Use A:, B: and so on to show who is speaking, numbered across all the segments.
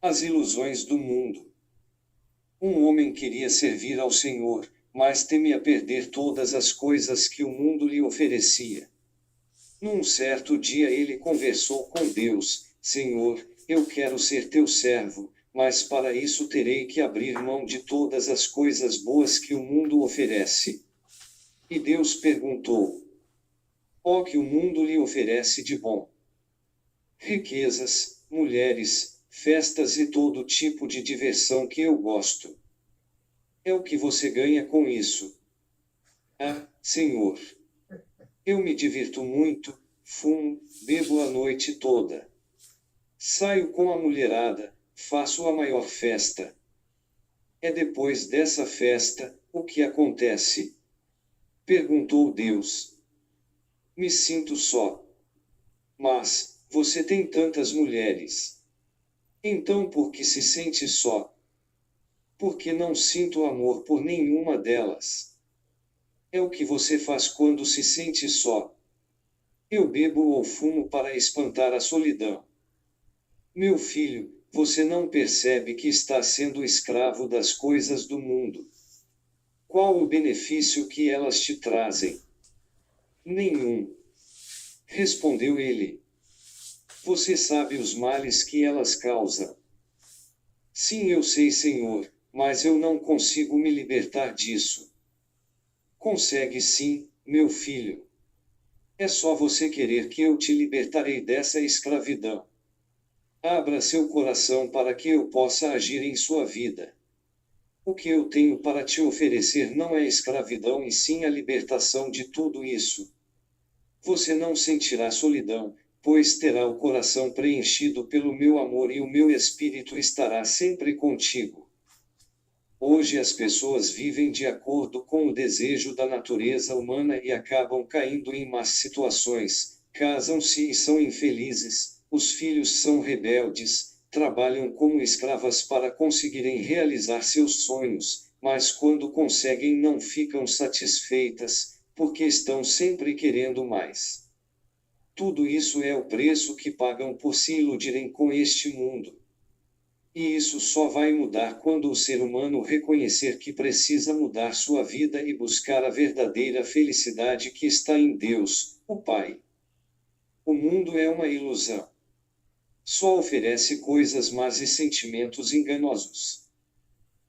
A: As ilusões do mundo. Um homem queria servir ao Senhor, mas temia perder todas as coisas que o mundo lhe oferecia. Num certo dia ele conversou com Deus: Senhor, eu quero ser teu servo, mas para isso terei que abrir mão de todas as coisas boas que o mundo oferece. E Deus perguntou: o que o mundo lhe oferece de bom? Riquezas, mulheres, festas e todo tipo de diversão que eu gosto. É o que você ganha com isso. Ah, Senhor. Eu me divirto muito, fumo, bebo a noite toda. Saio com a mulherada, faço a maior festa. É depois dessa festa, o que acontece? Perguntou Deus. Me sinto só. Mas, você tem tantas mulheres. Então por que se sente só? Porque não sinto amor por nenhuma delas. É o que você faz quando se sente só. Eu bebo ou fumo para espantar a solidão. Meu filho, você não percebe que está sendo escravo das coisas do mundo. Qual o benefício que elas te trazem? Nenhum. Respondeu ele. Você sabe os males que elas causam. Sim, eu sei, Senhor, mas eu não consigo me libertar disso. Consegue sim, meu filho. É só você querer que eu te libertarei dessa escravidão. Abra seu coração para que eu possa agir em sua vida. O que eu tenho para te oferecer não é escravidão e sim a libertação de tudo isso. Você não sentirá solidão, pois terá o coração preenchido pelo meu amor e o meu espírito estará sempre contigo. Hoje as pessoas vivem de acordo com o desejo da natureza humana e acabam caindo em más situações, casam-se e são infelizes, os filhos são rebeldes, trabalham como escravas para conseguirem realizar seus sonhos, mas quando conseguem não ficam satisfeitas, porque estão sempre querendo mais. Tudo isso é o preço que pagam por se iludirem com este mundo. E isso só vai mudar quando o ser humano reconhecer que precisa mudar sua vida e buscar a verdadeira felicidade que está em Deus, o Pai. O mundo é uma ilusão. Só oferece coisas más e sentimentos enganosos.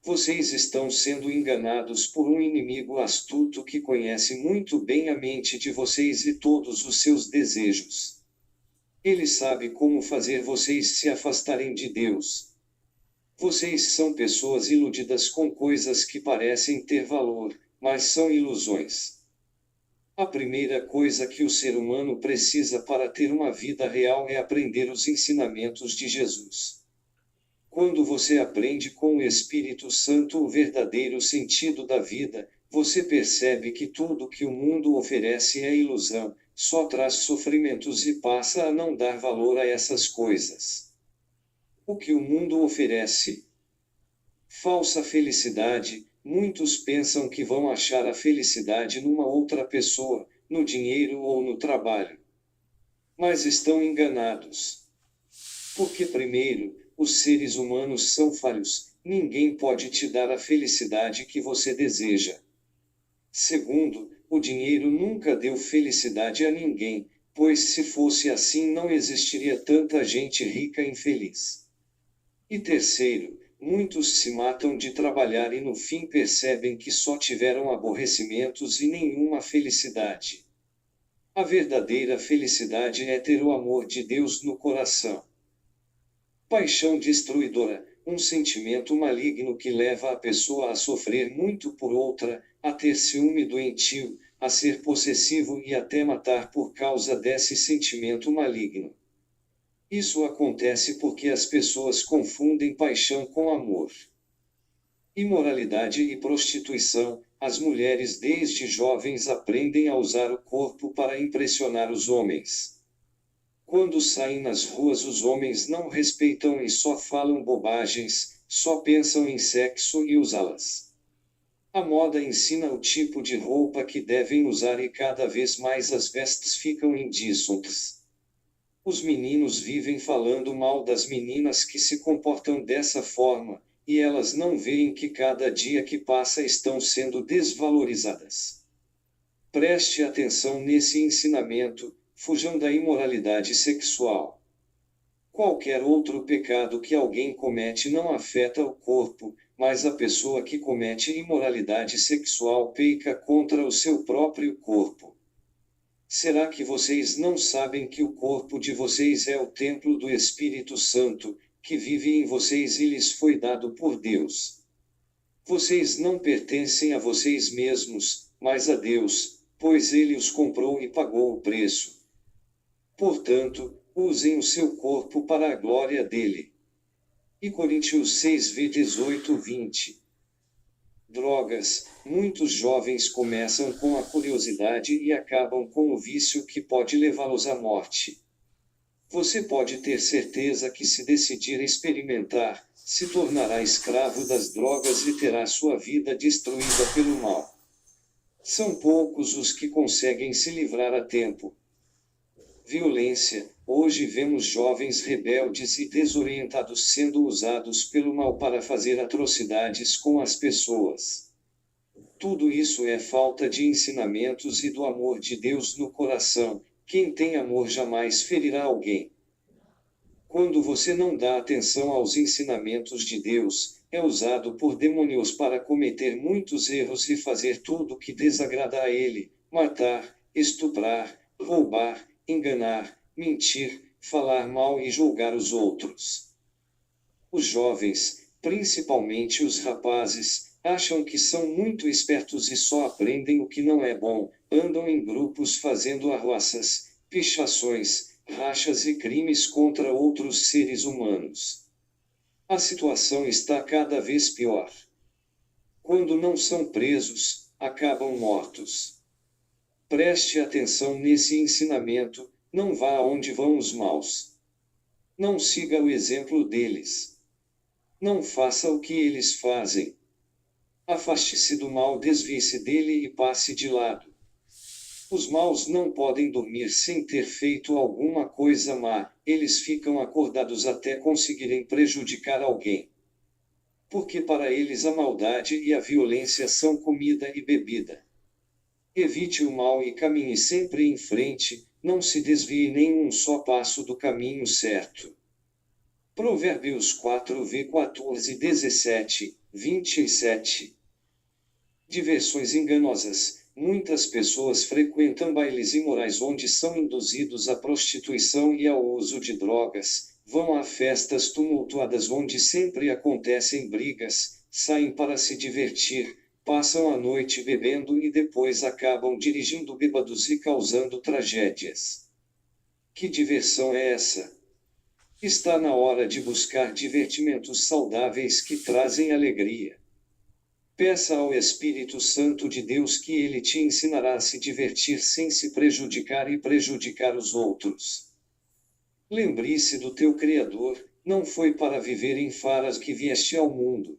A: Vocês estão sendo enganados por um inimigo astuto que conhece muito bem a mente de vocês e todos os seus desejos. Ele sabe como fazer vocês se afastarem de Deus. Vocês são pessoas iludidas com coisas que parecem ter valor, mas são ilusões. A primeira coisa que o ser humano precisa para ter uma vida real é aprender os ensinamentos de Jesus. Quando você aprende com o Espírito Santo o verdadeiro sentido da vida, você percebe que tudo que o mundo oferece é ilusão, só traz sofrimentos e passa a não dar valor a essas coisas. O que o mundo oferece? Falsa felicidade. Muitos pensam que vão achar a felicidade numa outra pessoa, no dinheiro ou no trabalho. Mas estão enganados. Porque, primeiro, os seres humanos são falhos, ninguém pode te dar a felicidade que você deseja. Segundo, o dinheiro nunca deu felicidade a ninguém, pois se fosse assim não existiria tanta gente rica e infeliz. E terceiro, muitos se matam de trabalhar e no fim percebem que só tiveram aborrecimentos e nenhuma felicidade. A verdadeira felicidade é ter o amor de Deus no coração. Paixão destruidora, um sentimento maligno que leva a pessoa a sofrer muito por outra, a ter ciúme doentio, a ser possessivo e até matar por causa desse sentimento maligno. Isso acontece porque as pessoas confundem paixão com amor. Imoralidade e prostituição. As mulheres desde jovens aprendem a usar o corpo para impressionar os homens. Quando saem nas ruas, os homens não respeitam e só falam bobagens, só pensam em sexo e usá-las. A moda ensina o tipo de roupa que devem usar e cada vez mais as vestes ficam indecentes. Os meninos vivem falando mal das meninas que se comportam dessa forma, e elas não veem que cada dia que passa estão sendo desvalorizadas. Preste atenção nesse ensinamento, fujam da imoralidade sexual. Qualquer outro pecado que alguém comete não afeta o corpo, mas a pessoa que comete imoralidade sexual peca contra o seu próprio corpo. Será que vocês não sabem que o corpo de vocês é o templo do Espírito Santo, que vive em vocês e lhes foi dado por Deus? Vocês não pertencem a vocês mesmos, mas a Deus, pois Ele os comprou e pagou o preço. Portanto, usem o seu corpo para a glória dele. E Coríntios 6:18-20. Drogas. Muitos jovens começam com a curiosidade e acabam com o vício que pode levá-los à morte. Você pode ter certeza que, se decidir experimentar, se tornará escravo das drogas e terá sua vida destruída pelo mal. São poucos os que conseguem se livrar a tempo. Violência. Hoje vemos jovens rebeldes e desorientados sendo usados pelo mal para fazer atrocidades com as pessoas. Tudo isso é falta de ensinamentos e do amor de Deus no coração. Quem tem amor jamais ferirá alguém. Quando você não dá atenção aos ensinamentos de Deus, é usado por demônios para cometer muitos erros e fazer tudo que desagrada a Ele: matar, estuprar, roubar, enganar, mentir, falar mal e julgar os outros. Os jovens, principalmente os rapazes, acham que são muito espertos e só aprendem o que não é bom, andam em grupos fazendo arruaças, pichações, rachas e crimes contra outros seres humanos. A situação está cada vez pior. Quando não são presos, acabam mortos. Preste atenção nesse ensinamento, não vá aonde vão os maus. Não siga o exemplo deles. Não faça o que eles fazem. Afaste-se do mal, desvie-se dele e passe de lado. Os maus não podem dormir sem ter feito alguma coisa má, eles ficam acordados até conseguirem prejudicar alguém. Porque para eles a maldade e a violência são comida e bebida. Evite o mal e caminhe sempre em frente, não se desvie nem um só passo do caminho certo. Provérbios 4:14, 17, 27. Diversões enganosas. Muitas pessoas frequentam bailes imorais onde são induzidos à prostituição e ao uso de drogas, vão a festas tumultuadas onde sempre acontecem brigas, saem para se divertir, passam a noite bebendo e depois acabam dirigindo bêbados e causando tragédias. Que diversão é essa? Está na hora de buscar divertimentos saudáveis que trazem alegria. Peça ao Espírito Santo de Deus que ele te ensinará a se divertir sem se prejudicar e prejudicar os outros. Lembre-se do teu Criador, não foi para viver em faras que vieste ao mundo.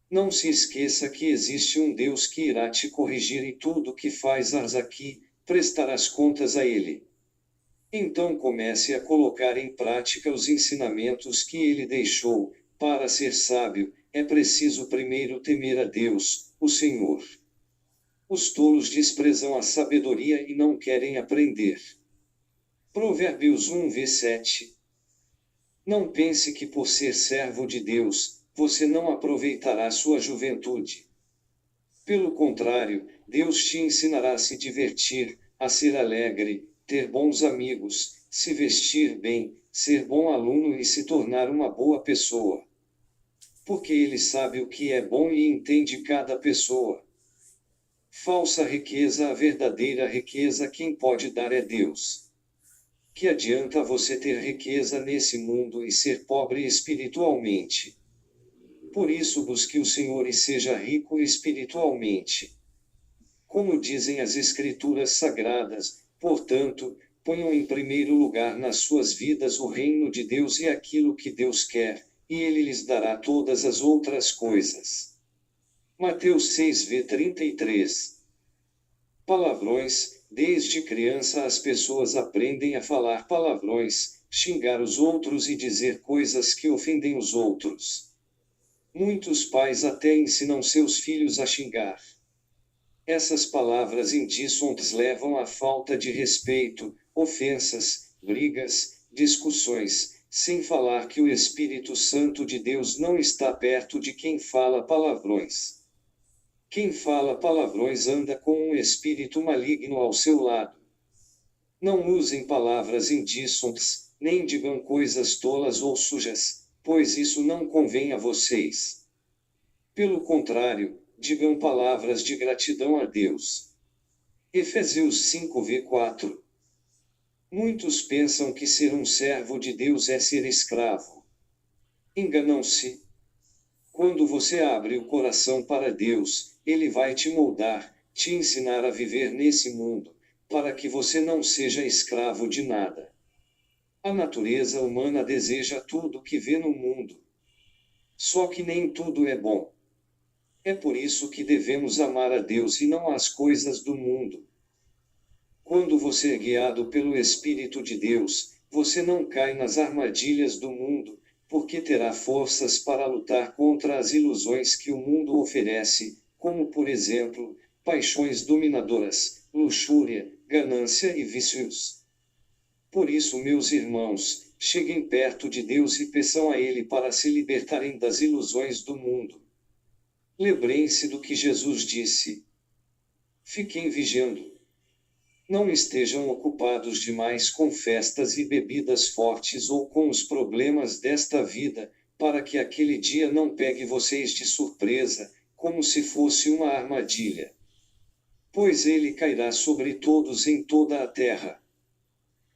A: Não se esqueça que existe um Deus que irá te corrigir e tudo que fazes aqui, prestarás contas a Ele. Então comece a colocar em prática os ensinamentos que Ele deixou. Para ser sábio, é preciso primeiro temer a Deus, o Senhor. Os tolos desprezam a sabedoria e não querem aprender. Provérbios 1:7. Não pense que por ser servo de Deus, você não aproveitará sua juventude. Pelo contrário, Deus te ensinará a se divertir, a ser alegre, ter bons amigos, se vestir bem, ser bom aluno e se tornar uma boa pessoa. Porque Ele sabe o que é bom e entende cada pessoa. Falsa riqueza, a verdadeira riqueza quem pode dar é Deus. Que adianta você ter riqueza nesse mundo e ser pobre espiritualmente? Por isso busque o Senhor e seja rico espiritualmente. Como dizem as Escrituras Sagradas, portanto, ponham em primeiro lugar nas suas vidas o reino de Deus e aquilo que Deus quer, e Ele lhes dará todas as outras coisas. Mateus 6:33. Palavrões. Desde criança as pessoas aprendem a falar palavrões, xingar os outros e dizer coisas que ofendem os outros. Muitos pais até ensinam seus filhos a xingar. Essas palavras indíssonas levam à falta de respeito, ofensas, brigas, discussões, sem falar que o Espírito Santo de Deus não está perto de quem fala palavrões. Quem fala palavrões anda com um espírito maligno ao seu lado. Não usem palavras indíssonas, nem digam coisas tolas ou sujas, pois isso não convém a vocês. Pelo contrário, digam palavras de gratidão a Deus. Efésios 5:4. Muitos pensam que ser um servo de Deus é ser escravo. Enganam-se. Quando você abre o coração para Deus, Ele vai te moldar, te ensinar a viver nesse mundo, para que você não seja escravo de nada. A natureza humana deseja tudo que vê no mundo. Só que nem tudo é bom. É por isso que devemos amar a Deus e não as coisas do mundo. Quando você é guiado pelo Espírito de Deus, você não cai nas armadilhas do mundo, porque terá forças para lutar contra as ilusões que o mundo oferece, como por exemplo, paixões dominadoras, luxúria, ganância e vícios. Por isso, meus irmãos, cheguem perto de Deus e peçam a Ele para se libertarem das ilusões do mundo. Lembrem-se do que Jesus disse. Fiquem vigiando. Não estejam ocupados demais com festas e bebidas fortes ou com os problemas desta vida, para que aquele dia não pegue vocês de surpresa, como se fosse uma armadilha. Pois ele cairá sobre todos em toda a terra.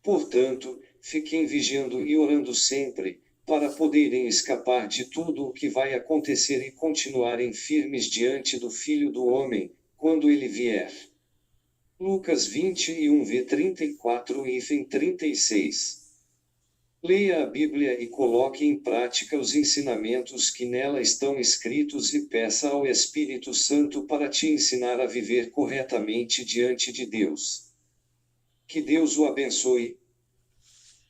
A: Portanto, fiquem vigiando e orando sempre, para poderem escapar de tudo o que vai acontecer e continuarem firmes diante do Filho do Homem, quando ele vier. Lucas 21:34 e 36. Leia a Bíblia e coloque em prática os ensinamentos que nela estão escritos e peça ao Espírito Santo para te ensinar a viver corretamente diante de Deus. Que Deus o abençoe.